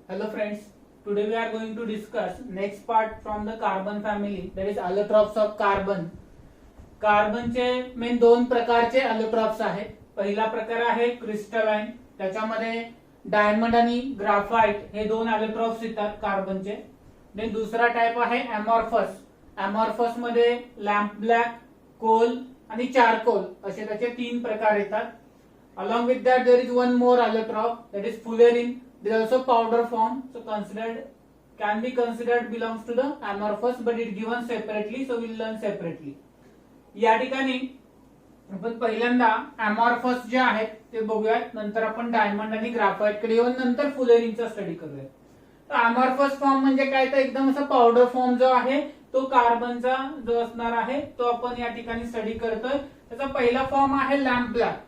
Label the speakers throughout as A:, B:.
A: Hello friends, today we are going to discuss next part from the carbon family, that is allotropes of carbon. कार्बनचे main दोन प्रकारचे allotropes आहेत. पहिला प्रकार आहे क्रिस्टलाइन, त्याच्यामध्ये डायमंड आणि ग्राफाइट हे दोन allotropes येतात कार्बनचे. देन दुसरा टाइप आहे अमॉर्फस. अमॉर्फस मध्ये लॅम्प ब्लॅक, कोल आणि चारकोल असे त्याचे तीन प्रकार येतात. Along with that there is one more allotrope, that is fullerene. There is also powder form, so can be considered belongs to the amorphous, but it given separately, so we'll learn separately. या ठिकाणी आपण पहिल्यांदा amorphous जे आहेत ते बघूयात, नंतर आपण डायमंड आणि ग्राफाइट कडे येऊन नंतर फुलेरिनचा स्टडी करूयात. तर अमॉर्फस फॉर्म म्हणजे काय, तर एकदम असा पावडर फॉर्म जो आहे तो कार्बनचा जो असणार आहे तो आपण या ठिकाणी स्टडी करतोय. त्याचा पहिला फॉर्म आहे लॅम्प ब्लॅक,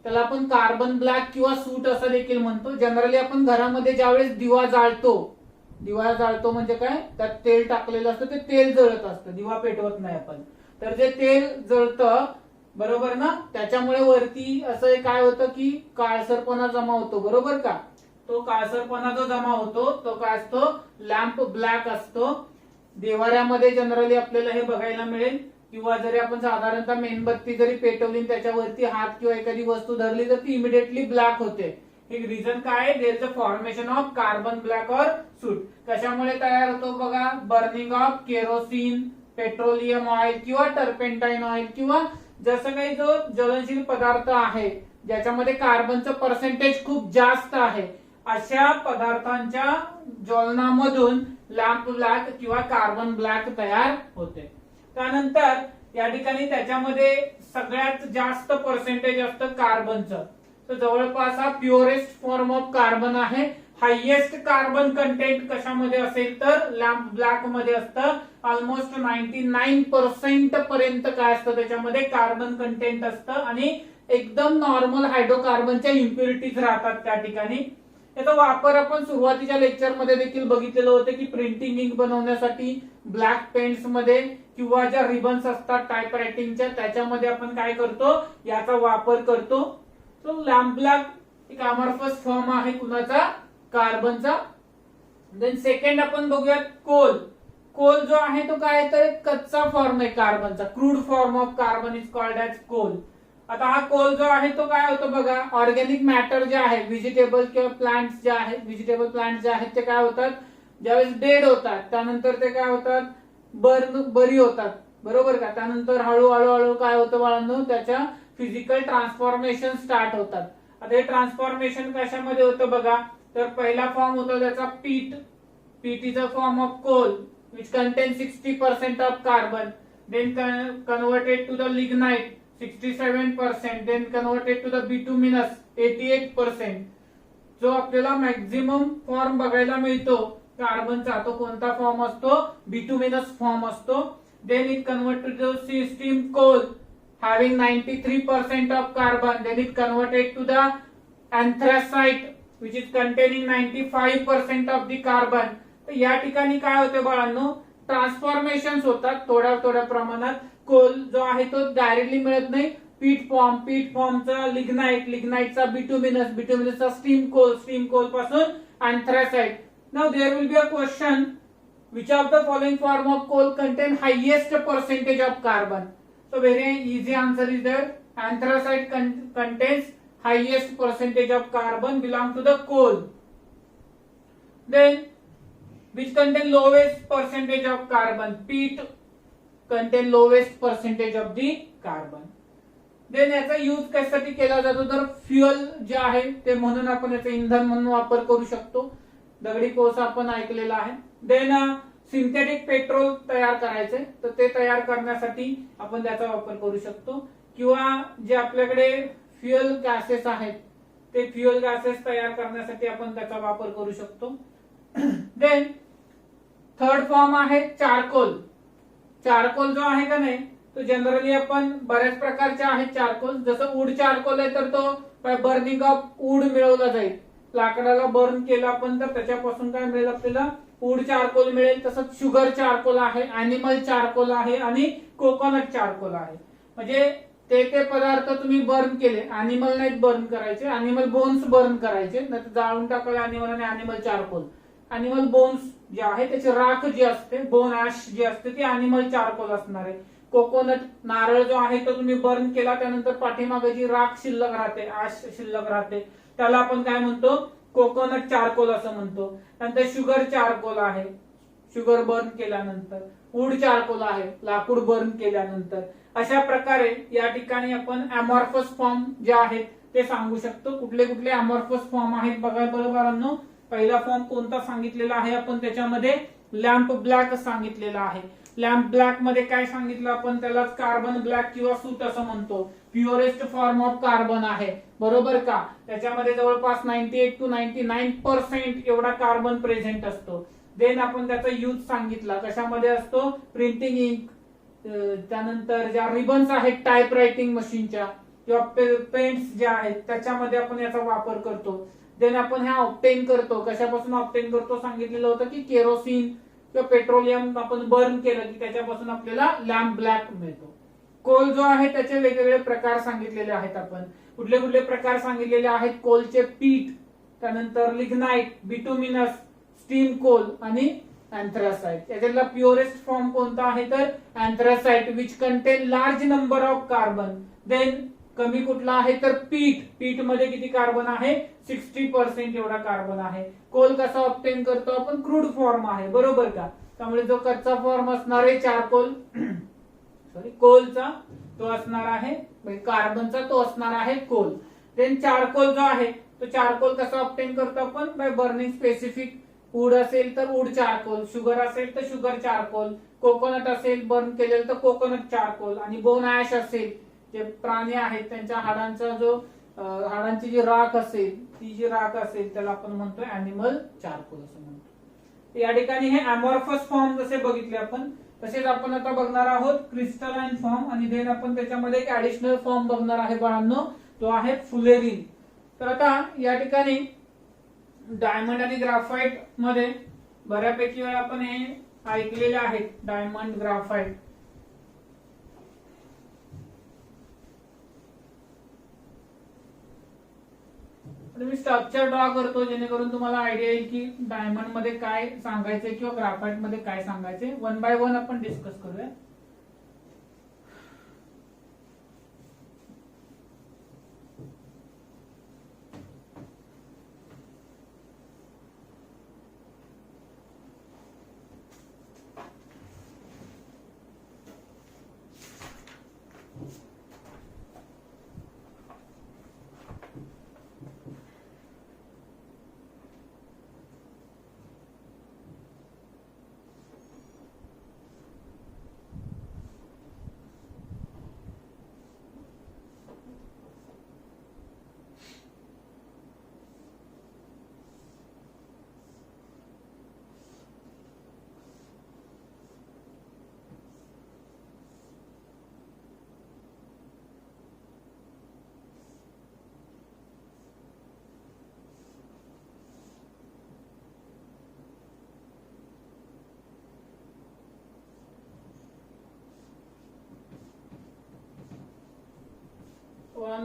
A: त्याला आपण कार्बन ब्लॅक किंवा सूट असं देखील म्हणतो. जनरली आपण घरामध्ये ज्यावेळेस दिवा जाळतो म्हणजे काय, त्यात तेल टाकलेलं असतं, ते तेल जळत असतं, दिवा पेटवत नाही आपण. तर जे तेल जळतं बरोबर ना, त्याच्यामुळे वरती असं काय होतं की काळसरपणा जमा होतो, बरोबर का. तो काळसरपणा जो जमा होतो तो काय असतो, लॅम्प ब्लॅक असतो. देवाऱ्यामध्ये जनरली आपल्याला हे बघायला मिळेल, किंवा जरी आपण साधारणतः मेणबत्ती जरी पेटवली त्याच्यावरती हात किंवा एखादी वस्तू धरली तर ती इमिडिएटली ब्लॅक होते. हे रिझन काय आहे, there is a formation of carbon black और सूट. कशामुळे तयार होतो बघा, burning of kerosene, petroleum oil किंवा टर्पेंटाइन ऑइल, किंवा जसं काही जो ज्वलनशील पदार्थ आहे ज्याच्यामध्ये कार्बनचं पर्सेंटेज खूप जास्त आहे अशा पदार्थांच्या ज्वलनामधून लॅम्प ब्लॅक किंवा कार्बन ब्लॅक तयार होते. त्यानंतर या ठिकाणी त्याच्यामध्ये सगळ्यात जास्त पर्सेंटेज असतं कार्बनचं. तर जवळपास हा प्युरेस्ट फॉर्म ऑफ कार्बन आहे. हायएस्ट कार्बन कंटेंट कशामध्ये असेल तर लॅम्प ब्लॅक मध्ये असतं. ऑलमोस्ट 99% पर्यंत काय असतं त्याच्यामध्ये कार्बन कंटेंट असतं, आणि एकदम नॉर्मल हायड्रोकार्बनच्या इम्प्युरिटीज राहतात त्या ठिकाणी. याचा वापर आपण सुरुवातीच्या लेक्चर मध्ये देखील बघितलेलं होतं की प्रिंटिंग इंक बनवण्यासाठी ब्लॅक पेन्स मध्ये किंवा ज्या रिबन्स असतात टाइप रायटिंगच्या त्याच्यामध्ये आपण काय करतो, याचा वापर करतो. सो लॅम्प ब्लॅक एक अमॉर्फस फॉर्म आहे कुणाचा, कार्बनचा. देन सेकंड आपण बघूयात कोल. कोल जो आहे तो काय तर एक कच्चा फॉर्म आहे कार्बनचा. Crude form of carbon is called as coal. आता हा कोल जो आहे तो काय होतो बघा, ऑर्गॅनिक मॅटर जे आहे, व्हेजिटेबल किंवा प्लांट्स जे आहेत, व्हेजिटेबल प्लांट्स जे आहेत ते काय होतात, ज्यावेळेस डेड होतात त्यानंतर ते काय होतात, बरी होतात, बरोबर का. त्यानंतर हळूहळू काय होतं बाळांनो, त्याच्या फिजिकल ट्रान्सफॉर्मेशन स्टार्ट होतात. आता हे ट्रान्सफॉर्मेशन कशामध्ये होतं बघा, तर पहिला फॉर्म होतो त्याचा peat. Peat is a form of coal which contain 60% of carbon. Then converted to the lignite 67%, then converted to the bituminous 88%. जो आपल्याला मॅक्झिमम फॉर्म बघायला मिळतो कार्बनचा तो कोणता फॉर्म असतो, बिटुमिनस फॉर्म असतो. Then it converted to steam coal having 93% of carbon. Then it converted to the anthracite which is containing 95% of the carbon. तर या ठिकाणी काय होते बाळांनो, ट्रान्सफॉर्मेशन होतात थोड्या प्रमाणात. कोल जो आहे तो डायरेक्टली मिळत नाही. पीट फॉर्मचा लिग्नाइटचा बिटुमिनसचा स्टीम कोल पासून anthracite. Now there will be a question, which of the following form of coal contain highest percentage of carbon? So very easy answer is that anthracite contains highest percentage of carbon belong to the coal. Then which contain lowest percentage of carbon? Peat contain lowest percentage of the carbon. Then याचा use कशासाठी केला जातो, तर fuel जे आहे ते म्हणून आपण याचा इंधन म्हणून वापर करू शकतो. दगडी कोळसा आपण ऐकलेला आहे. देन सिंथेटिक पेट्रोल तयार करायचे तर ते तयार करण्यासाठी आपण त्याचा वापर करू शकतो, किंवा जे आपल्याकडे फ्युअल गॅसेस आहेत ते फ्युअल गॅसेस तयार करण्यासाठी आपण त्याचा वापर करू शकतो. देन थर्ड फॉर्म आहे चारकोल. चारकोल जो आहे का नाही तो जनरली आपण बऱ्याच प्रकारचे आहेत चारकोल. जसं वूड चारकोल आहे तर तो बर्निंग ऑफ वूड मिळवला जाईल. लाकडाला बर्न केलं आपण तर त्याच्यापासून काय मिळेल आपल्याला, वूड चारकोल मिळेल. तसंच शुगर चारकोल आहे, अॅनिमल चारकोल आहे आणि कोकोनट चारकोल आहे. म्हणजे ते पदार्थ तुम्ही बर्न केले, अॅनिमल नाहीत बर्न करायचे, अॅनिमल बोन्स बर्न करायचे, नाही जाळून टाकायला अॅनिमल आणि अॅनिमल चारकोल. अॅनिमल बोन्स जे आहे त्याची राख जी असते, बोन ऍश जी असते ती अॅनिमल चारकोल असणार आहे. कोकोनट नारळ जो आहे तो तुम्ही बर्न केला त्यानंतर पाठीमागे जी राख शिल्लक राहते, ऍश शिल्लक राहते, त्याला आपण काय म्हणतो, कोकोनट चारकोल असं म्हणतो. नंतर शुगर चारकोल आहे, शुगर बर्न केल्यानंतर. वूड चारकोल आहे, लाकूड बर्न केल्यानंतर. अशा प्रकारे या ठिकाणी आपण अमॉर्फस फॉर्म जे आहेत ते सांगू शकतो. कुठले कुठले अमॉर्फस फॉर्म आहेत बघा बरोबरांनो. पहिला फॉर्म कोणता सांगितलेला आहे आपण त्याच्यामध्ये, लॅम्प ब्लॅक सांगितलेला आहे. लॅम्प ब्लॅक मध्ये काय सांगितलं आपण, त्याला कार्बन ब्लॅक किंवा सूत असं म्हणतो. प्युअरेस्ट फॉर्म ऑफ कार्बन आहे, बरोबर का. त्याच्यामध्ये जवळपास 98 to 99% एवढा कार्बन प्रेझेंट असतो. देन आपण त्याचा यूज सांगितला, कशामध्ये असतो, प्रिंटिंग इंक, त्यानंतर ज्या रिबन्स आहेत टाइप रायटिंग मशीनच्या किंवा पेंट्स ज्या आहेत त्याच्यामध्ये आपण याचा वापर करतो. देन आपण ह्या ऑप्टेन करतो, कशापासून ऑप्टेन करतो सांगितलेलं होतं की केरोसिन किंवा पेट्रोलियम आपण बर्न केलं की त्याच्यापासून आपल्याला लॅम्प ब्लॅक मिळतो. कोल जो आहे त्याचे वेगवेगळे प्रकार सांगितलेले आहेत आपण. कुठले कुठले प्रकार सांगितलेले आहेत, कोलचे पीठ, त्यानंतर लिग्नाइट, बिटुमिनस, स्टीम कोल आणि अँथ्रासाइट. याच्यातला प्युअरेस्ट फॉर्म कोणता आहे तर anthracite, which contain large number of carbon. Then कमी कुठला आहे तर पीठ, पीठ मध्ये किती कार्बन आहे, 60% एवढा कार्बन आहे. कोल कसा ऑब्टेन करतो आपण, क्रूड फॉर्म आहे, बरोबर का. त्यामुळे जो कच्चा फॉर्म असणार आहे चारकोल सॉरी कोलचा तो असणार आहे, कार्बनचा तो असणार आहे कोल. देन चारकोल जो आहे तो चारकोल कसा ऑब्टेन करतो आपण, बाय बर्निंग स्पेसिफिक. वूड असेल तर वूड चारकोल, शुगर असेल तर शुगर चारकोल, कोकोनट असेल बर्न केलेलं तर कोकोनट चारकोल, आणि बोन ऍश असेल जे प्राणी आहेत त्यांच्या हाडांचा जो हाडांची जी राख असेल ती जी राख असेल त्याला आपण म्हणतोय अॅनिमल चारकोल असं म्हणतो. या ठिकाणी हे अमॉर्फस फॉर्म जसे बघितले आपण, तसेच आपण आता बघणार आहोत क्रिस्टलाइन फॉर्म, आणि देन आपण त्याच्यामध्ये एक ऍडिशनल फॉर्म बघणार आहे बाळांनो, तो आहे फुलेरिन. तर आता या ठिकाणी डायमंड आणि ग्राफाइट मध्ये बऱ्यापैकी वेळा आपण हे ऐकलेले आहेत, डायमंड ग्राफाइट. मी स्ट्रक्चर ड्रॉ करतो जेणेकरून तुम्हाला आयडिया येईल की डायमंड मध्ये काय सांगायचंय किंवा ग्राफाइट मध्ये काय सांगायचंय. वन बाय वन आपण डिस्कस करूया.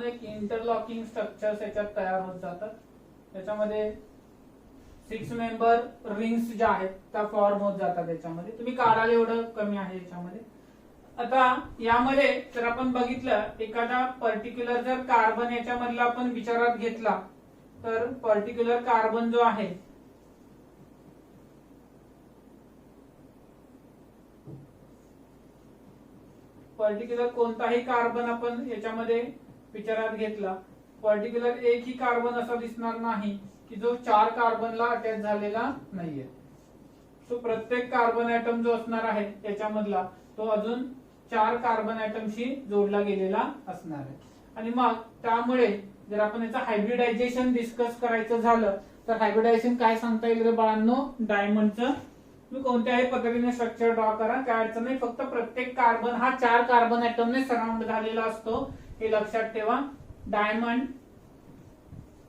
A: एक इंटरलॉकिंग स्ट्रक्चर्स याच्यात तयार होत जातात. त्याच्यामध्ये 6 मेंबर रिंग्स ज्या आहेत त्या फॉर्म होत जातात. त्याच्यामध्ये तुम्ही काढाल एवढं कमी आहे याच्यामध्ये. आता यामध्ये जर आपण बघितलं एखादा पर्टिक्युलर जर कार्बन याच्यामधला आपण विचारात घेतला तर पर्टिक्युलर कार्बन जो आहे पर्टिक्युलर कोणताही कार्बन आपण याच्यामध्ये विचारात घेतला, पर्टिक्युलर एकही कार्बन असा दिसणार नाही की जो 4 कार्बनला अटॅच झालेला नाहीये. सो प्रत्येक कार्बन ऍटम जो असणार आहे त्याच्यामधला तो अजून 4 कार्बन ऍटमशी जोडला गेलेला असणार आहे. आणि मग त्यामुळे जर आपण याचं हायब्रिडायझेशन डिस्कस करायचं झालं तर हायब्रिडायझेशन काय सांगता येईल रे बाळांनो, डायमंडचं तुम्ही कोणत्याही पद्धतीने स्ट्रक्चर ड्रॉ करा, काय अडचण नाही. फक्त प्रत्येक कार्बन हा 4 कार्बन ऍटमने सराउंड झालेला असतो, हे लक्षात ठेवा. Diamond,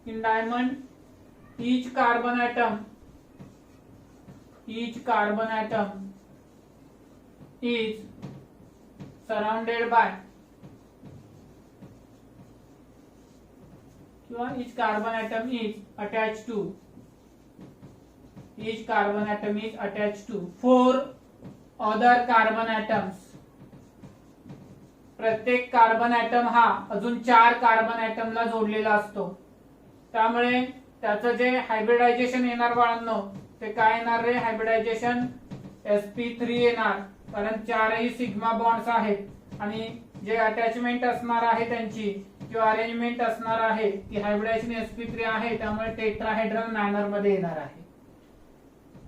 A: in diamond each carbon atom is surrounded by किंवा each carbon atom is attached to each carbon atom is attached to 4 other carbon atoms. प्रत्येक कार्बन ऍटम हा अजून 4 कार्बन ऍटमला जोडलेला असतो. त्यामुळे त्याचं जे हायब्रिडायझेशन येणार बाळांनो ते काय येणार रे? हायब्रिडायझेशन sp3 येणार, कारण 4ही सिग्मा बॉन्ड्स आहेत आणि जे अटॅचमेंट असणार आहे त्यांची किंवा अरेंजमेंट असणार आहे ती हायब्रिडायझेशन sp3 आहे, त्यामुळे टेट्राहेड्रल मॅनर मध्ये येणार आहे.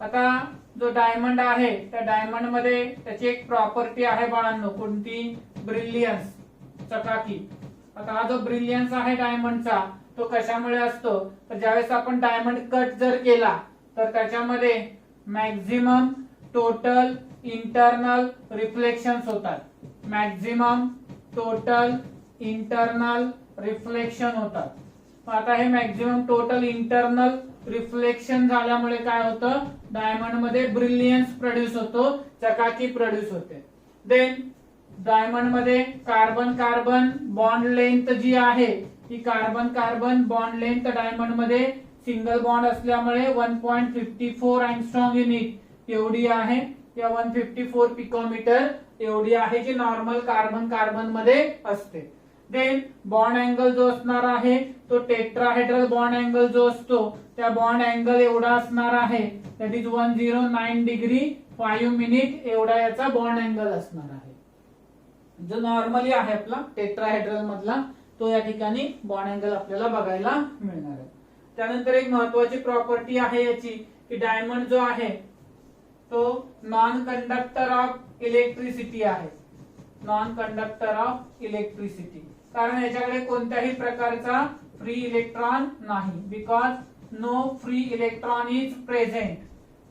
A: आता जो डायमंड आहे त्या डायमंड मध्ये त्याची एक प्रॉपर्टी आहे बाळांनो, कोणती? ब्रिलियन्स, चकाकी. आता हा जो ब्रिलियन्स आहे डायमंडचा तो कशामुळे असतो? तर ज्यावेळेस आपण डायमंड कट जर केला तर त्याच्यामध्ये मॅक्झिमम टोटल इंटरनल रिफ्लेक्शन्स होतात. मॅक्झिमम टोटल इंटरनल रिफ्लेक्शन होतात. आता हे मॅक्झिमम टोटल इंटरनल रिफ्लेक्शन झाल्यामुळे काय होतं? डायमंड मध्ये ब्रिलियन्स प्रोड्यूस होतो, चकाकी प्रोड्यूस होते. देन डायमंड मध्ये कार्बन कार्बन बॉन्ड लेंथ जी आहे ती carbon carbon bond length diamond मध्ये सिंगल बॉन्ड असल्यामुळे 1.54 अँगस्ट्रॉम युनिट एवढी आहे, या 154 पिकोमीटर एवढी आहे, जी नॉर्मल कार्बन कार्बन मध्ये असते. देन बॉन्ड अँगल जो असणार आहे तो टेट्राहेड्रल बॉन्ड अँगल जो असतो त्या बॉन्ड अँगल एवढा असणार आहे, दॅट इज 109 डिग्री 5 मिनिट एवढा याचा बॉन्ड अँगल असणार आहे. जो नॉर्मली आहे आपला टेट्राहेड्रल मधला तो या ठिकाणी बॉन्ड अँगल आपल्याला बघायला मिळणार आहे. त्यानंतर एक महत्वाची प्रॉपर्टी आहे याची की डायमंड जो आहे तो नॉन कंडक्टर ऑफ इलेक्ट्रिसिटी आहे. नॉन कंडक्टर ऑफ इलेक्ट्रिसिटी, कारण याच्याकडे कोणत्याही प्रकारचा फ्री इलेक्ट्रॉन नाही. Because no free electron is present.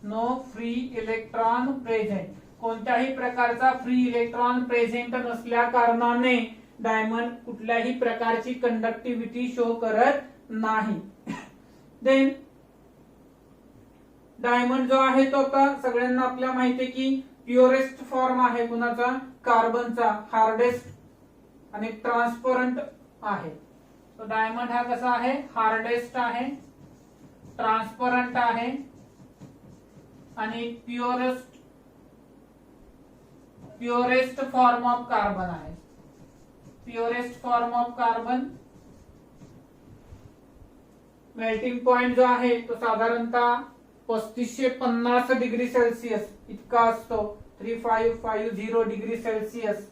A: No free electron present, कोणत्याही प्रकारचा फ्री इलेक्ट्रॉन प्रेझेंट नसल्या कारणाने डायमंड कुठल्याही प्रकारची कंडक्टिव्हिटी शो करत नाही. देन डायमंड जो आहे तो आता सगळ्यांना आपल्याला माहिती आहे की प्युरेस्ट फॉर्म आहे कुणाचा? कार्बनचा. हार्डेस्ट आणि ट्रान्सपरंट आहे. तो डायमंड हा कसा आहे? हार्डेस्ट आहे, ट्रान्सपरंट आहे आणि प्युरेस्ट फॉर्म ऑफ कार्बन आहे. Purest form of carbon. Melting point जो आहे तो साधारणतः 3550 डिग्री सेल्सिअस इतका असतो. 3550 degree Celsius.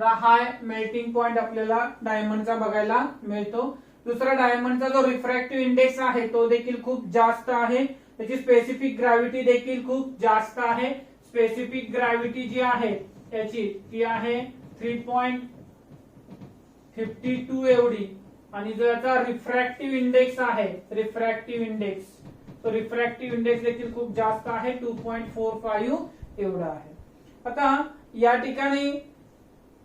A: High melting point आपल्याला डायमंडचा बघायला मिळतो. दुसरा डायमंडचा जो रिफ्रॅक्टिव्ह इंडेक्स आहे तो देखील खूप जास्त आहे. त्याची स्पेसिफिक ग्रॅव्हिटी देखील खूप जास्त आहे. स्पेसिफिक ग्रॅव्हिटी जी आहे त्याची ती आहे 3.52 एवढी आणि जो याचा रिफ्रॅक्टिव्ह इंडेक्स आहे, रिफ्रॅक्टिव्ह इंडेक्स, तो रिफ्रॅक्टिव्ह इंडेक्स देखील खूप जास्त आहे, 2.45 एवढा आहे. आता या ठिकाणी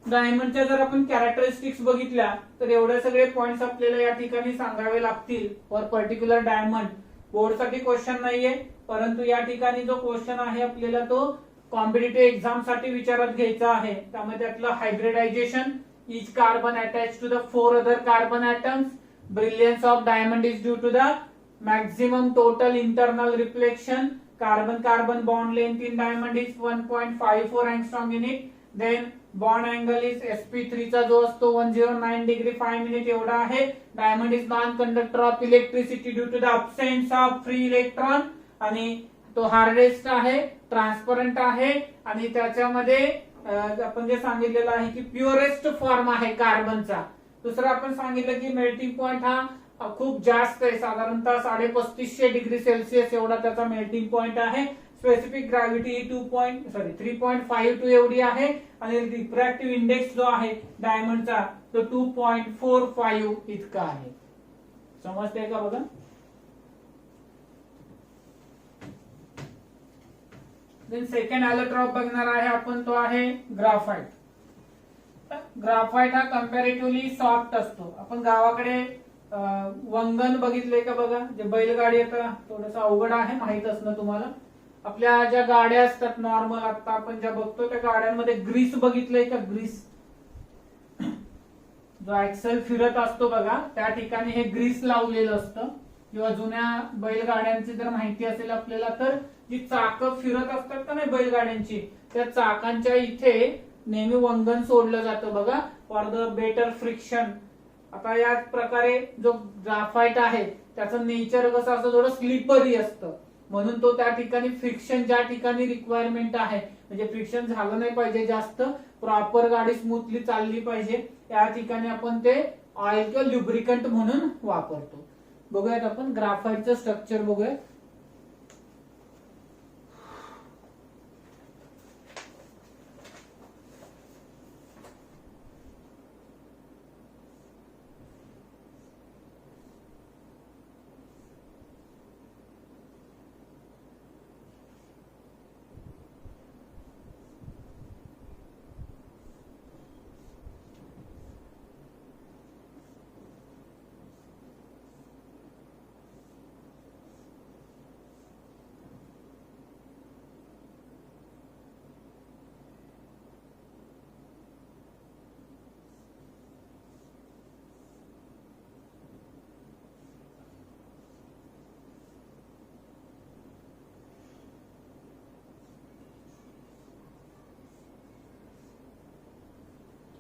A: डायमंडच्या जर आपण कॅरेक्टरिस्टिक्स बघितल्या तर एवढे सगळे पॉइंट्स आपल्याला या ठिकाणी सांगावे लागतील फॉर पर्टिक्युलर डायमंड. बोर्डसाठी क्वेश्चन नाहीये, परंतु या ठिकाणी जो क्वेश्चन आहे आपल्याला तो कॉम्पिटिटिव्ह एक्झाम साठी विचारात घ्यायचा आहे. त्यामध्ये त्यातलं hybridisation, each carbon attached to the 4 other carbon atoms, brilliance of diamond is due to the maximum total internal reflection, carbon carbon bond length in diamond is 1.54 angstrom unit, then bond angle is sp3 चा जो असतो 109 degree 5 minute एवढा आहे. Diamond is non conductor of electricity due to the absence of free electron आणि तो hardest आहे, transparent आहे आणि त्याच्यामध्ये आपण जे सांगितलेलं आहे की प्युरेस्ट फॉर्म आहे कार्बनचा. दुसरं आपण सांगितलं की मेल्टिंग पॉइंट हा खूप जास्त आहे, साधारणतः 3550 डिग्री सेल्सिअस एवढा त्याचा मेल्टिंग पॉइंट आहे. स्पेसिफिक ग्रॅव्हिटी 3.52 एवढी आहे आणि रिफ्रॅक्टिव्ह इंडेक्स जो आहे डायमंडचा तो 2.45 इतका आहे. समजतंय का बघा? सेकंड अलोट्रॉप बघणार आहे आपण, तो आहे ग्राफाइट. ग्राफाइट हा कंपॅरेटिव्हली सॉफ्ट असतो. आपण गावाकडे वंगण बघितले का बघा, जे बैलगाडी आता थोडस अवघड आहे माहित असणं तुम्हाला. आपल्या ज्या गाड्या असतात नॉर्मल आता आपण ज्या बघतो त्या गाड्यांमध्ये ग्रीस बघितलंय का? ग्रीस जो ऍक्सल फिरत असतो बघा त्या ठिकाणी हे ग्रीस लावलेलं असतं, किंवा जुन्या बैलगाड्यांची जर माहिती असेल आपल्याला तर जी चाकं फिरत असतात का नाही बैलगाड्यांची, त्या चाकांच्या इथे नेहमी वंगण सोडलं जातं बघा, फॉर द बेटर फ्रिक्शन. आता याच प्रकारे जो ग्राफाइट आहे त्याचं नेचर कसं असतं, थोडं स्लिपरी असतं, म्हणून तो त्या ठिकाणी फ्रिक्शन ज्या ठिकाणी रिक्वायरमेंट आहे, म्हणजे फ्रिक्शन झालं नाही पाहिजे जास्त, प्रॉपर गाडी स्मूथली चालली पाहिजे, त्या ठिकाणी आपण ते ऑइल किंवा ल्युब्रिकंट म्हणून वापरतो. बघूयात आपण ग्राफाइटचं स्ट्रक्चर बघूयात.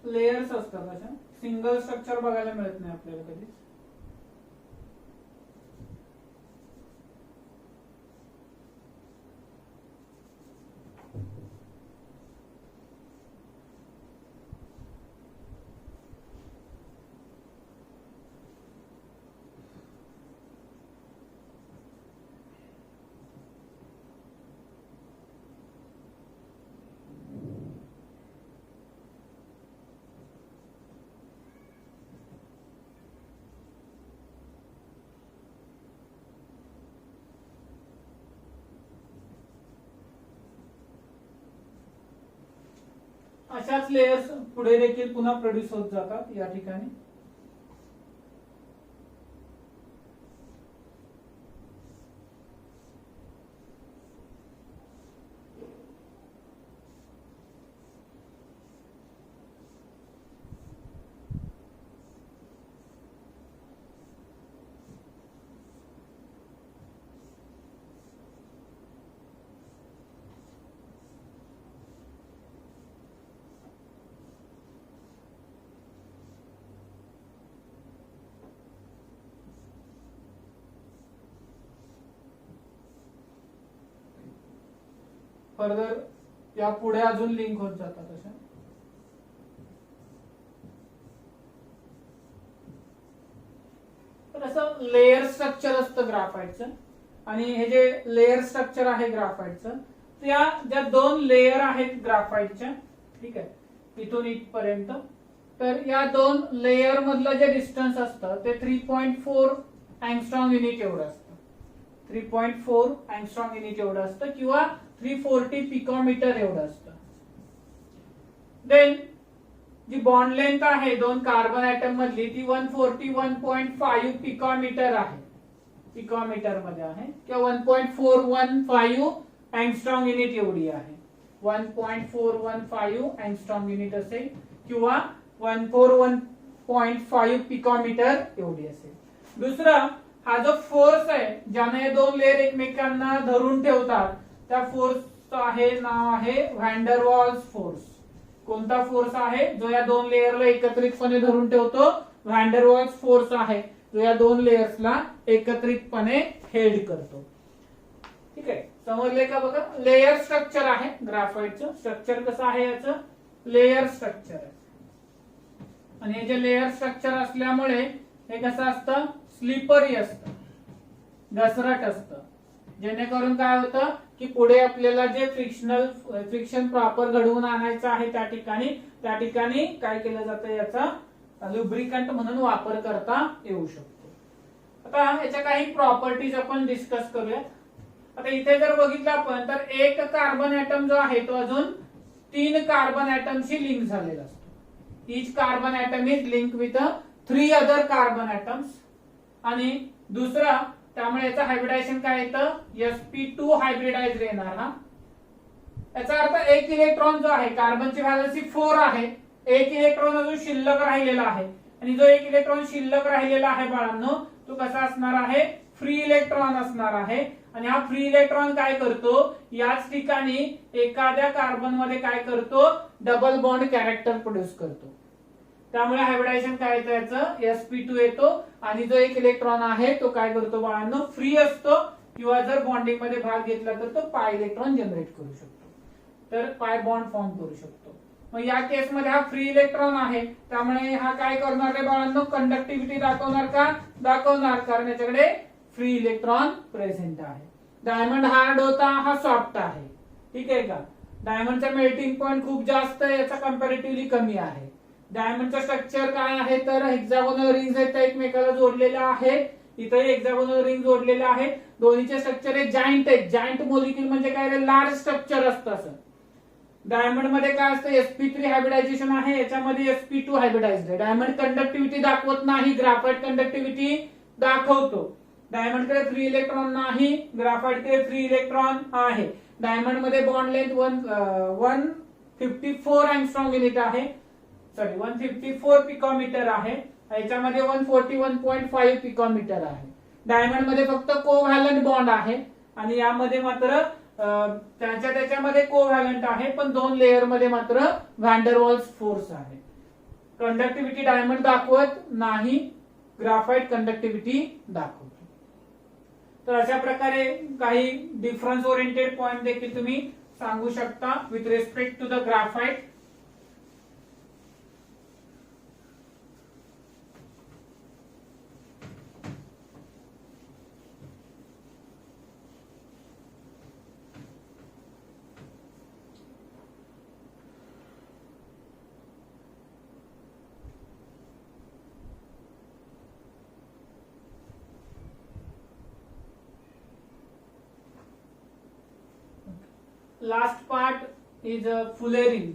A: लेयर्स असतात अशा, सिंगल स्ट्रक्चर बघायला मिळत नाही आपल्याला कधी. अशाच लेयर्स पुढे देखील पुन्हा प्रोड्यूस होत जातात या ठिकाणी. फर्दर या पुढे अजून लिंक होत जातात अशा. तर असं लेयर स्ट्रक्चर असतं ग्राफाइटचं. आणि हे जे लेयर स्ट्रक्चर आहे ग्राफाइटचं, त्या ज्या दोन लेयर आहेत ग्राफाइटच्या, ठीक आहे, इथून इथपर्यंत, तर या दोन लेयर मधलं जे डिस्टन्स असतं ते 3.4 अँगस्ट्रॉम युनिट एवढं असतं. 3.4 अँगस्ट्रॉम युनिट एवढं असतं, किंवा 340 पिकोमीटर एवढं असतं. देन जी बॉन्ड लेंथ आहे दोन कार्बन ऍटम मधली ती 141.5 पिकोमीटर आहे, पिकोमीटर मध्ये आहे, किंवा 1.415 अँगस्ट्रॉम युनिट एवढी आहे. 1.415 अँगस्ट्रॉम युनिट असेल, किंवा 141.5 पिकोमीटर एवढी असेल. दुसरं, हा जो फोर्स आहे ज्याने हे दोन लेयर एकमेकांना धरून ठेवतात, त्या फोर्सचं आहे नाव आहे व्हॅन वाल्स फोर्स. कोणता फोर्स आहे जो या दोन लेयरला एकत्रितपणे धरून ठेवतो? व्हॅन वाल्स फोर्स आहे जो या दोन लेयर्सला एकत्रितपणे हेल्ड करतो. ठीक आहे, समजले का? बघा, लेयर स्ट्रक्चर आहे ग्राफाइटचं. स्ट्रक्चर कसं आहे याचं? लेयर स्ट्रक्चर आहे. आणि हे जे लेयर स्ट्रक्चर असल्यामुळे हे कसं असतं? स्लिपरी असतं, घसरट असतं, जेणेकरून काय होतं की पुढे आपल्याला जे फ्रिक्शन प्रॉपर घडवून आणायचं आहे त्या ठिकाणी काय केलं जातं, याचा लुब्रिकंट म्हणून वापर करता येऊ शकतो. आता याच्या काही प्रॉपर्टीज आपण डिस्कस करूया. आता इथे जर बघितलं आपण तर एक कार्बन ऍटम जो आहे तो अजून 3 कार्बन ऍटमशी लिंक झालेला असतो. Each carbon atom is link with 3 other carbon atoms. आणि दुसरा, त्यामुळे याचं हायब्रिडायझेशन काय येतं? sp2 हायब्रिडाइज येणार. हा याचा अर्थ एक इलेक्ट्रॉन जो आहे, कार्बनची व्हॅलन्सी 4 आहे, एक इलेक्ट्रॉन अजून शिल्लक राहिलेला आहे, आणि जो एक इलेक्ट्रॉन शिल्लक राहिलेला आहे बाळांनो तो कसा असणार आहे, फ्री इलेक्ट्रॉन असणार आहे. आणि हा फ्री इलेक्ट्रॉन काय करतो, याच ठिकाणी एखाद्या कार्बन मध्ये काय करतो, डबल बॉन्ड कॅरेक्टर प्रोड्यूस करतो. त्यामुळे हायब्रिडायझेशन काय येतं, याचं sp2 येतो. आणि जो एक इलेक्ट्रॉन आहे तो काय करतो बाळांनो, फ्री असतो किंवा जर बॉन्डिंग मध्ये भाग घेतला तर तो पाय इलेक्ट्रॉन जनरेट करू शकतो, तर पाय बॉन्ड फॉर्म करू शकतो. मग या केस मध्ये हा फ्री इलेक्ट्रॉन आहे, त्यामुळे हा काय करणार आहे बाळांनो, कंडक्टिव्हिटी दाखवणार का, दाखवणार, कारण याच्याकडे फ्री इलेक्ट्रॉन प्रेझेंट आहे. डायमंड हार्ड होता, हा सॉफ्ट आहे. ठीक आहे का. डायमंडचा मेल्टिंग पॉइंट खूप जास्त आहे, याचा कंपॅरेटिव्हली कमी आहे. डायमंडचं स्ट्रक्चर काय आहे तर हेक्सागोनल रिंग्स आहेत, एकमेकाला जोडलेल्या आहेत. इथे हेक्सागोनल रिंग जोडलेल्या आहेत. दोन्हीचे स्ट्रक्चर हे जायंट आहेत. जायंट मॉलिक्यूल म्हणजे काय, लार्ज स्ट्रक्चर असतं. असं डायमंड मध्ये काय असतं, sp3 हायब्रिडायझेशन आहे, याच्यामध्ये sp2 हायब्रिडाइज्ड आहे. डायमंड कंडक्टिव्हिटी दाखवत नाही, ग्राफाइट कंडक्टिव्हिटी दाखवतो. डायमंड कडे फ्री इलेक्ट्रॉन नाही, ग्राफाइट कडे फ्री इलेक्ट्रॉन आहे. डायमंड मध्ये बॉन्ड लेंथ 154 अँगस्ट्रॉम युनिट आहे, सॉरी 154 पिकोमीटर आहे. याच्यामध्ये 141.5 पिकोमीटर आहे. डायमंड मध्ये फक्त कोव्हॅलंट बॉन्ड आहे आणि यामध्ये मात्र त्याच्यामध्ये कोव्हॅलंट आहे, पण 2 लेअर मध्ये मात्र व्हॅन्डरवॉल्स फोर्स आहे. कंडक्टिव्हिटी डायमंड दाखवत नाही, ग्राफाइट कंडक्टिव्हिटी दाखवतो. तर अशा प्रकारे काही डिफरन्स ओरिएंटेड पॉइंट देखील तुम्ही सांगू शकता with respect to the graphite. Last part is fullerene.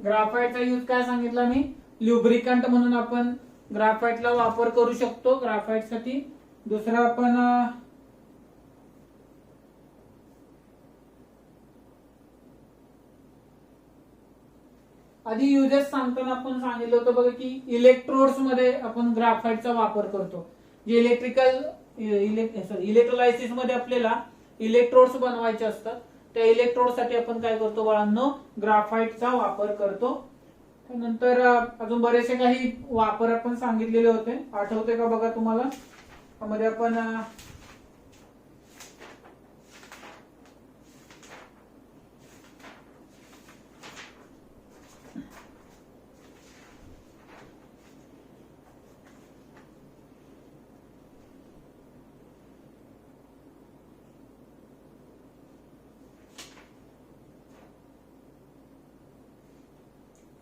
A: ग्राफाइटचा यूज काय सांगितला मी, ल्युब्रिकंट म्हणून आपण ग्राफाइटला वापर करू शकतो ग्राफाइट साठी. दुसरा आपण आधी युजेस सांगताना आपण सांगितलं होतं बघा की इलेक्ट्रोड्स मध्ये आपण ग्राफाइटचा वापर करतो. जे इलेक्ट्रोलायसिस मध्ये आपल्याला इलेक्ट्रोड्स बनवायचे असतात, त्या इलेक्ट्रोड साठी आपण काय करतो बाळांनो, ग्राफाइटचा वापर करतो. नंतर अजून बरेचसे काही वापर आपण सांगितलेले होते, आठवते का बघा तुम्हाला. त्यामध्ये आपण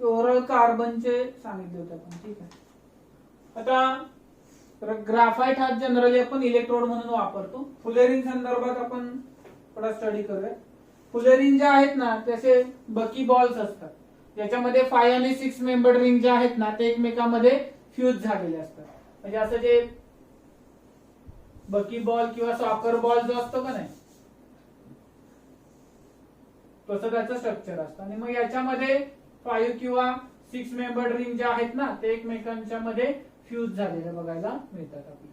A: ओरल कार्बनचे सांगितले होते आपण. ठीक आहे. आता ग्राफाइट हा जनरली आपण इलेक्ट्रोड म्हणून वापरतो. फुलेरिन संदर्भात आपण थोडा स्टडी करूया. फुलेरिन जे आहेत ना त्याचे बकी बॉल्स असतात, ज्याच्यामध्ये 5 आणि 6 मेंबर रिंग जे आहेत ना ते एकमेकांमध्ये फ्यूज झालेले असतात. म्हणजे असं जे बकी बॉल किंवा सॉकर बॉल जो असतो का नाही तसं त्याचं स्ट्रक्चर असतं. आणि मग याच्यामध्ये 5 किंवा 6 मेंबर रिंग जे आहेत ना ते एकमेकांच्या मध्ये फ्यूज झालेले बघायला मिळतात आपल्याला.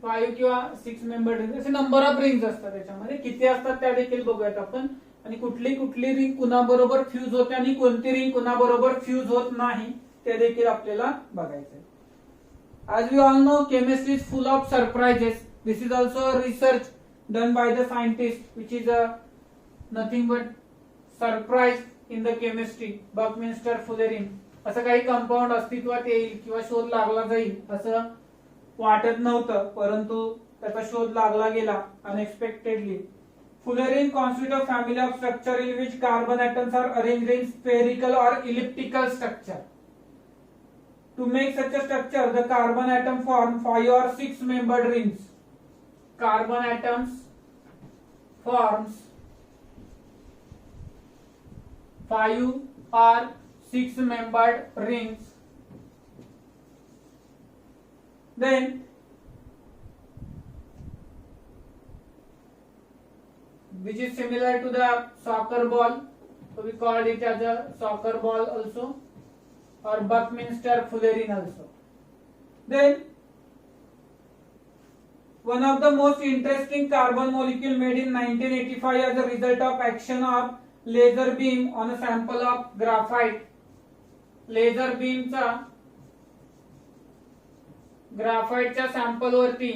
A: फाईव्ह किंवा 6 मेंबर रिंग असे नंबर ऑफ रिंग्स असतात. त्याच्यामध्ये किती असतात त्या देखील बघूयात आपण. आणि कुठली रिंग कुणाबरोबर फ्यूज होते आणि कोणती रिंग कुणाबरोबर फ्यूज होत नाही ते देखील आपल्याला बघायचंय. As we all know, chemistry is full of surprises. This is also a research done by the scientist, which is nothing but surprise in the chemistry. Buckminster Fullerene. असं काही कंपाऊंड अस्तित्वात येईल किंवा शोध लागला जाईल असं वाटत नव्हतं, परंतु त्याचा शोध लागला गेला unexpectedly. Fullerene constitutes a family of structure in which carbon atoms are arranged in spherical or elliptical structure. To make such a structure, the carbon atom form 5 or 6 membered rings. Carbon atoms forms 5 or 6 membered rings. Then which is similar to the soccer ball, so we called it as a soccer ball also, or Buckminster Fullerene also. Then one of the most interesting carbon molecule made in 1985 as a result of action of laser beam on a sample of graphite. Laser beam चा ग्राफाइटच्या sample वरती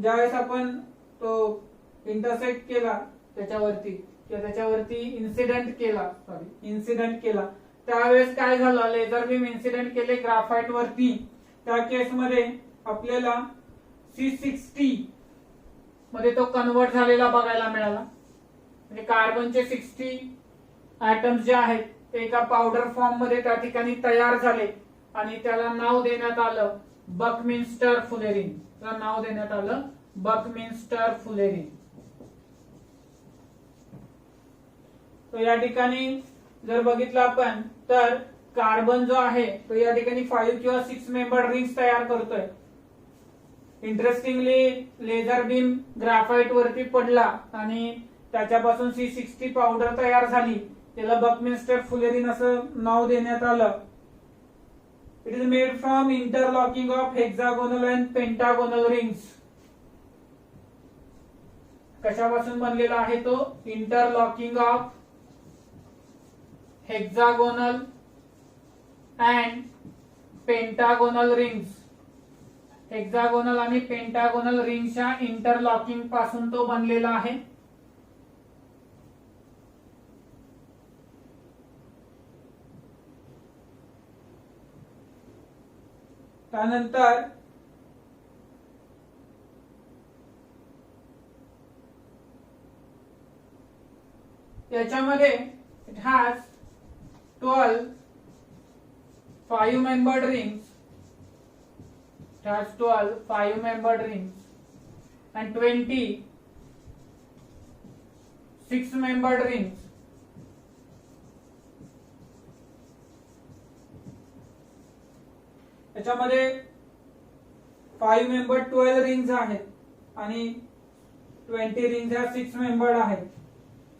A: ज्यावेळेस आपण तो intersect केला त्याच्यावरती incident केला त्यावेळेस काय झालं, लेझर बीम इन्सिडेंट केले ग्राफाइट वरती. त्या केस मध्ये आपल्याला C60 मध्ये तो कन्वर्ट झालेला बघायला मिळाला. म्हणजे कार्बनचे 60 ऍटम्स जे आहेत ते एका पावडर फॉर्म मध्ये त्या ठिकाणी तयार झाले आणि त्याला नाव देण्यात आलं बकमिन्स्टर फुलेरिन. त्याला नाव देण्यात आलं बकमिन्स्टर फुलेरिन. तो या ठिकाणी जर बघितलं आपण तर कार्बन जो आहे तो या ठिकाणी 5 किंवा 6 मेंबर रिंग्स तयार करतोय. इंटरेस्टिंगली लेझर बीम ग्राफाइट वरती पडला आणि त्याच्यापासून C60 पावडर तयार झाली. त्याला बकमिन्स्टर फुलेरिन असं नाव देण्यात आलं. It is made from interlocking of hexagonal and pentagonal rings. कशापासून बनलेला आहे तो, interlocking of hexagonal and pentagonal rings. Hexagonal आणि पेंटागोनल रिंग्सच्या इंटरलॉकिंग पासून तो बनलेला आहे. त्यानंतर त्याच्यामध्ये it has 12 5 membered rings. It has 12 5 membered rings and 20 6 membered rings. त्याच्यामध्ये 5 membered 12 रिंग्स आहेत आणि 20 रिंग्स ह्या 6 membered आहेत.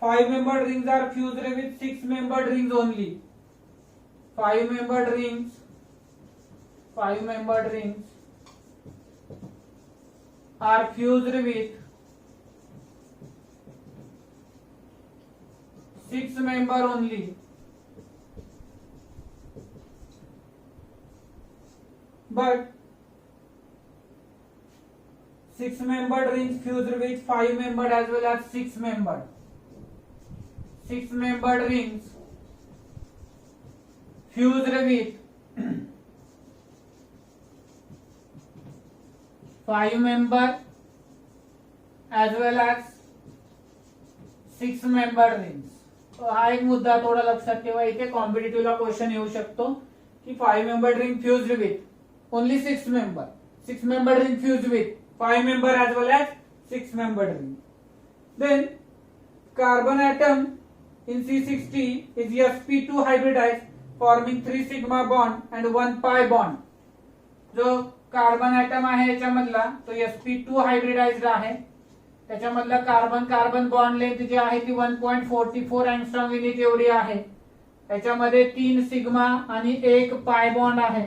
A: 5 membered rings are fused with 6 membered rings only. 5 membered rings are fused with 6 member only. But 6 membered rings fused with 5 membered as well as 6 membered. 6 membered rings fused with 5 member as well as 6 membered rings. हा एक मुद्दा थोडा लक्षात ठेवा. इथे कॉम्पिटिटिव्हला question येऊ शकतो की 5 membered ring fused with only 6 member. 6 membered ring fused with 5 member as well as 6 membered ring. Then carbon atom in C60 is sp2 hybridized forming 3 sigma bond and 1 pi bond. जो carbon atom आहे याच्यामधला तो sp2 hybridised आहे. त्याच्यामधला carbon carbon bond length जी आहे ती 1.44 angstrom unit एवढी आहे. त्याच्यामध्ये 3 सिग्मा आणि 1 पाय बॉन्ड आहे.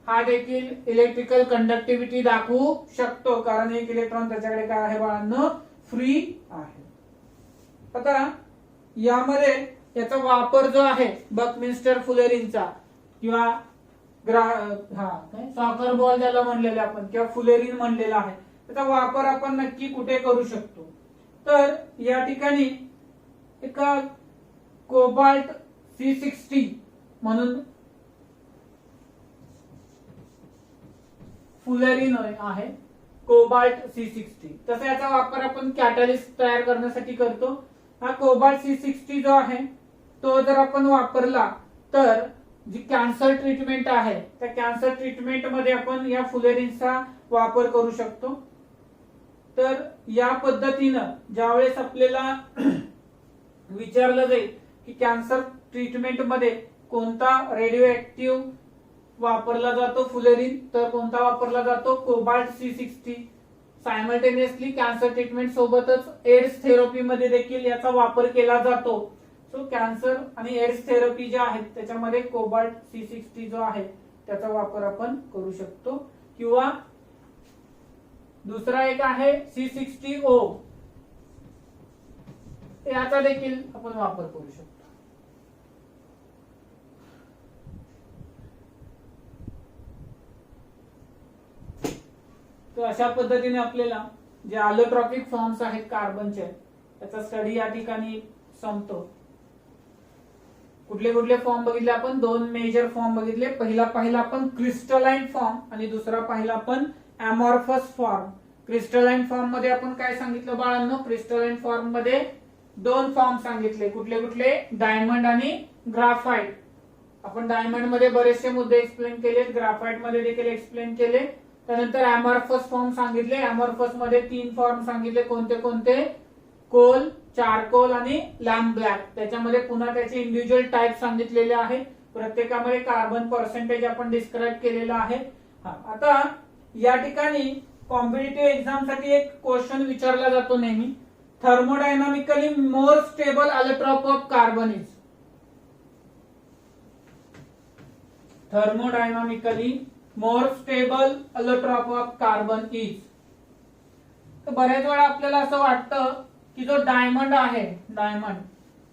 A: हा देखील इलेक्ट्रिकल कंडक्टिव्हिटी दाखवू शकतो कारण एक इलेक्ट्रॉन त्याच्याकडे काय आहे बाळांनो, फ्री आहे. आता यामध्ये याचा वापर जो आहे बकमिन्स्टर फुलेरिनचा किंवा सॉकर बॉल ज्याला म्हणलेला आपण किंवा फुलेरिन म्हणलेला आहे त्याचा वापर आपण नक्की कुठे करू शकतो. तर या ठिकाणी एका कोबाल्ट C60 म्हणून फुलेरिन आहे, कोबाल्ट C60. तसं याचा वापर आपण कॅटलिस्ट तयार करण्यासाठी करतो. हा कोबाल्ट C60 जो आहे तो जर आपण वापरला तर जी कॅन्सर ट्रीटमेंट आहे त्या कॅन्सर ट्रीटमेंट मध्ये आपण या फुलेरिनचा वापर करू शकतो. तर या पद्धतीनं ज्यावेळेस आपल्याला विचारलं जाईल की कॅन्सर ट्रीटमेंट मध्ये कोणता रेडिओ ऍक्टिव्ह वापरला जातो फुलेरिन, तर कोणता वापरला जातो cobalt C60. Simultaneously cancer treatment सोबतच एड्स थेरपी मध्ये देखील याचा वापर केला जातो. सो कॅन्सर आणि एड्स थेरपी ज्या आहेत त्याच्यामध्ये कोबाल्ट C60 जो आहे त्याचा वापर आपण करू शकतो. किंवा दुसरा एक आहे C60O, याचा देखील आपण वापर करू शकतो. तर अशा पद्धतीने आपल्याला जे अलोट्रॉपिक फॉर्म्स आहेत कार्बनचे त्याचा स्टडी या ठिकाणी संपतो. कुठले कुठले फॉर्म बघितले आपण, दोन मेजर फॉर्म बघितले. पहिला आपण क्रिस्टलाइन फॉर्म आणि दुसरा पाहिला आपण अमॉर्फस फॉर्म. क्रिस्टलाइन फॉर्म मध्ये आपण काय सांगितलं बाळांनो, क्रिस्टलाइन फॉर्म मध्ये दोन फॉर्म सांगितले. कुठले कुठले, डायमंड आणि ग्राफाइट. आपण डायमंड मध्ये बरेचसे मुद्दे एक्सप्लेन केले, ग्राफाइट मध्ये देखील एक्सप्लेन केले. त्यानंतर अमॉर्फस फॉर्म सांगितले. अमॉर्फस मध्ये तीन फॉर्म सांगितले, कोणते कोणते, कोल, चारकोल आणि लॅम्प ब्लॅक. त्याच्यामध्ये पुन्हा त्याचे इंडिव्हिज्युअल टाइप सांगितलेले आहे. प्रत्येकामध्ये कार्बन पर्सेंटेज आपण डिस्क्राईब केलेला आहे. आता या ठिकाणी कॉम्पिटिटिव्ह एक्झाम साठी एक क्वेश्चन विचारला जातो नेहमी, thermodynamically more stable allotrope of carbon is. Thermodynamically more stable allotrope of carbon is. तर बऱ्याच वेळा आपल्याला असं वाटतं की जो डायमंड आहे, डायमंड,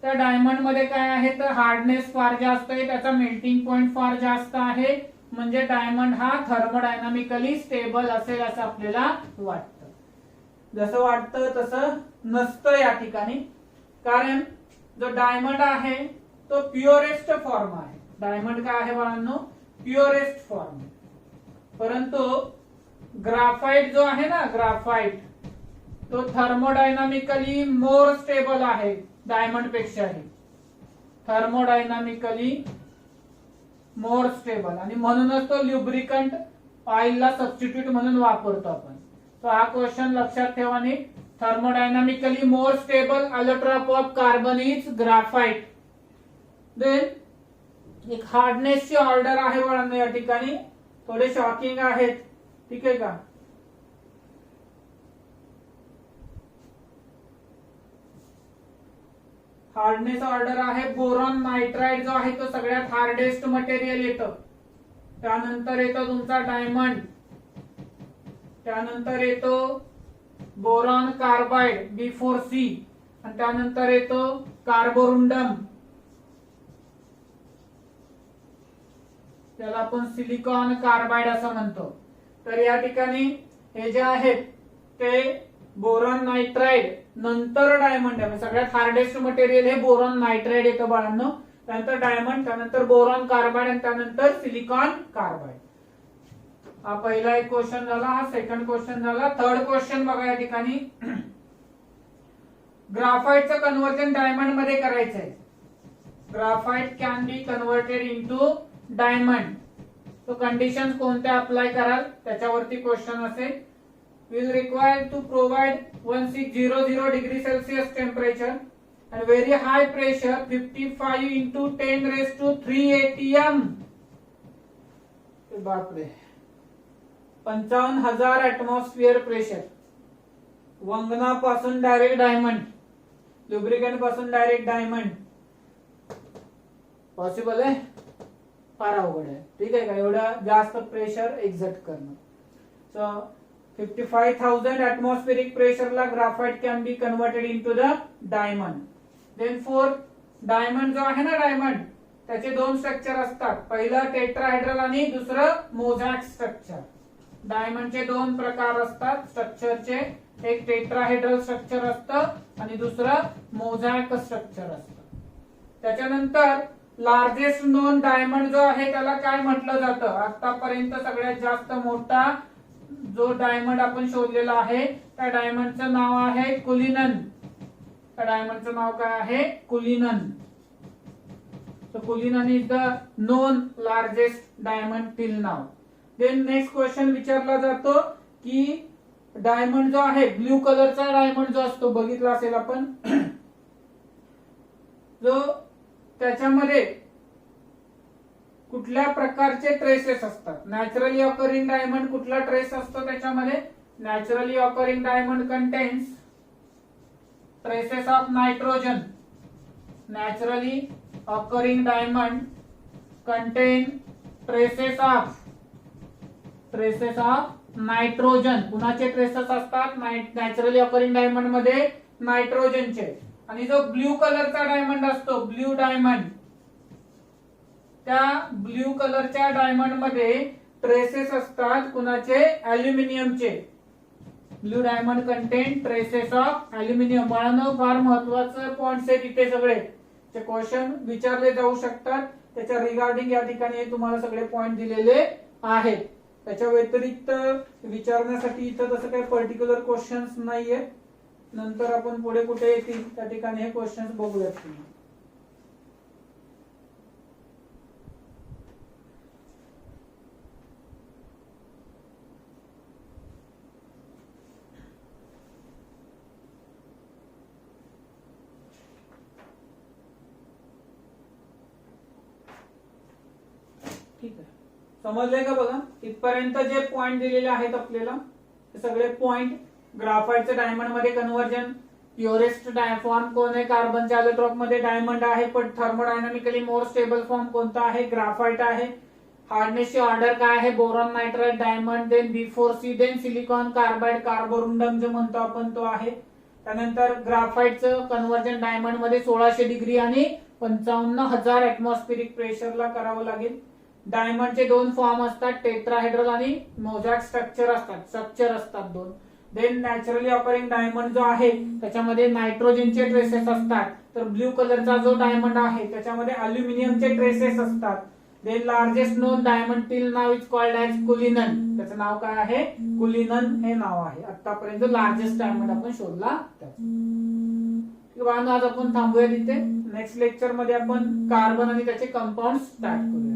A: त्या डायमंड मध्ये काय आहे तर हार्डनेस फार जास्त आहे, त्याचा मेल्टिंग पॉइंट फार जास्त आहे, म्हणजे डायमंड हा थर्मोडायनामिकली स्टेबल असेल असं आपल्याला वाटतं. जसं वाटतं तसं नसतं या ठिकाणी. कारण जो डायमंड आहे तो प्युअरेस्ट फॉर्म आहे. डायमंड काय आहे बाळांनो, प्युअरेस्ट फॉर्म. परंतु ग्राफाइट जो आहे ना, ग्राफाइट, तो थर्मोडायनामिकली मोर स्टेबल आहे डायमंड पेक्षाही. थर्मोडायनामिकली मोर स्टेबल, आणि म्हणूनच तो ल्युब्रिकंट ऑइलला सबस्टिट्यूट म्हणून वापरतो आपण. तो हा क्वेश्चन लक्षात ठेवा नीट. Thermodynamically more stable allotrope of carbon is graphite. Then एक हार्डनेसची ऑर्डर आहे बाळांनो या ठिकाणी, थोडे शॉकिंग आहेत, ठीक आहे का. हार्डनेस ऑर्डर आहे, बोरॉन नायट्राइड जो आहे तो सगळ्यात हार्डेस्ट मटेरियल येतं. त्यानंतर येतो तुमचा डायमंड, त्यानंतर येतो बोरॉन कार्बाइड B4C, आणि त्यानंतर येतो कार्बोरुंडम, त्याला आपण सिलिकॉन कार्बाइड असं म्हणतो. तर या ठिकाणी हे जे आहेत ते बोरॉन नायट्राइड, नंतर डायमंड आहे. सगळ्यात हार्डेस्ट मटेरियल हे बोरॉन नायट्राइड येतं बाळांनो. त्यानंतर डायमंड, त्यानंतर बोरॉन कार्बाइड, आणि त्यानंतर सिलिकॉन कार्बाइड. हा पहिला एक क्वेश्चन झाला. हा सेकंड क्वेश्चन झाला. थर्ड क्वेश्चन बघा या ठिकाणी, ग्राफाइटचं कन्व्हर्जन डायमंड मध्ये करायचं आहे. Graphite can be converted into diamond. तो कंडिशन कोणत्या अप्लाय कराल त्याच्यावरती क्वेश्चन असेल. will require to provide 1600 degree Celsius temperature and very high pressure 55 into 10 raised to 3 atm. बापरे, 55,000 एटमॉस्फियर प्रेशर. वंगणापासून डायरेक्ट डायमंड, लुब्रिकंट पासून डायरेक्ट डायमंड पॉसिबल आहे? फार अवघड आहे, ठीक आहे का, एवढं जास्त प्रेशर एक्झर्ट करणं. सो 55,000 atmospheric pressure ला graphite can be converted into the diamond. Then for diamond जो आहे ना, डायमंड, त्याचे दोन स्ट्रक्चर असतात. पहिलं टेट्राहेड्रल आणि दुसरं मोझॅक स्ट्रक्चर. डायमंडचे दोन प्रकार असतात स्ट्रक्चरचे, एक टेट्राहेड्रल स्ट्रक्चर असतं आणि दुसरं मोझॅक स्ट्रक्चर असतं. त्याच्यानंतर लार्जेस्ट नोन डायमंड जो आहे त्याला काय म्हटलं जातं, आतापर्यंत सगळ्यात जास्त मोठा जो डायमंड आपण शोधलेला आहे त्या डायमंडचं नाव आहे कुलिनन. त्या डायमंडचं नाव काय आहे, Cullinan. So Cullinan is the known largest diamond till now. Then next question विचारला जातो की डायमंड जो आहे ब्ल्यू कलरचा डायमंड जो असतो बघितला असेल आपण, जो त्याच्यामध्ये कुठल्या प्रकारचे ट्रेसेस असतात. नॅचरली ऑकरिंग डायमंड कुठला ट्रेस असतो त्याच्यामध्ये, naturally occurring diamond contains traces of nitrogen. Naturally occurring diamond contain traces of nitrogen. कुणाचे ट्रेसेस असतात नॅचरली ऑकरिंग डायमंड मध्ये, नायट्रोजनचे. आणि जो ब्ल्यू कलरचा डायमंड असतो, ब्ल्यू डायमंड, त्या ब्ल्यू कलरच्या डायमंड मध्ये ट्रेसेस असतात कुणाचे, अल्युमिनियमचे. Blue diamond contain traces of aluminium. बाळांनो फार महत्वाचं पॉइंट्स आहेत इथे, सगळे क्वेश्चन विचारले जाऊ शकतात. त्याच्या रिगार्डिंग या ठिकाणी तुम्हाला सगळे पॉइंट दिलेले आहेत. त्याच्या व्यतिरिक्त विचारण्यासाठी इथं तसं काही पर्टिक्युलर क्वेश्चन्स नाहीये. नंतर आपण पुढे कुठे येतील त्या ठिकाणी हे क्वेश्चन्स बघूयात. ठीक आहे, समजलंय का? बघा इथपर्यंत जे पॉइंट दिलेले आहेत आपल्याला ते सगळे पॉइंट. ग्राफाइटचं डायमंड मध्ये कन्व्हर्जन, प्युरेस्ट फॉर्म कोण आहे कार्बनच्या अलोट्रॉप मध्ये डायमंड आहे, पण थर्मोडायनामिकली मोर स्टेबल फॉर्म कोणता आहे, ग्राफाइट आहे. हार्डनेसची ऑर्डर काय आहे, boron nitrite diamond, then B4C, then silicon carbide, carborundum जे म्हणतो आपण तो आहे. त्यानंतर ग्राफाइटचं कन्व्हर्जन डायमंड मध्ये 1600 डिग्री आणि 55,000 ऍटमॉस्फेरिक प्रेशरला करावं लागेल. डायमंडचे दोन फॉर्म असतात, टेट्राहेड्रल आणि मोझॅक स्ट्रक्चर असतात दोन. देन नॅचरली ऑकरिंग डायमंड जो आहे त्याच्यामध्ये नायट्रोजनचे ट्रेसेस असतात, तर ब्ल्यू कलरचा जो डायमंड आहे त्याच्यामध्ये अल्युमिनियमचे ट्रेसेस असतात. Then largest known diamond till now is called as Cullinan. त्याचं नाव काय आहे, कुलिनन हे नाव आहे. आतापर्यंत लार्जेस्ट डायमंड आपण शोधला. आज आपण थांबूया तिथे. नेक्स्ट लेक्चर मध्ये आपण कार्बन आणि त्याचे कंपाऊंड स्टार्ट करूया.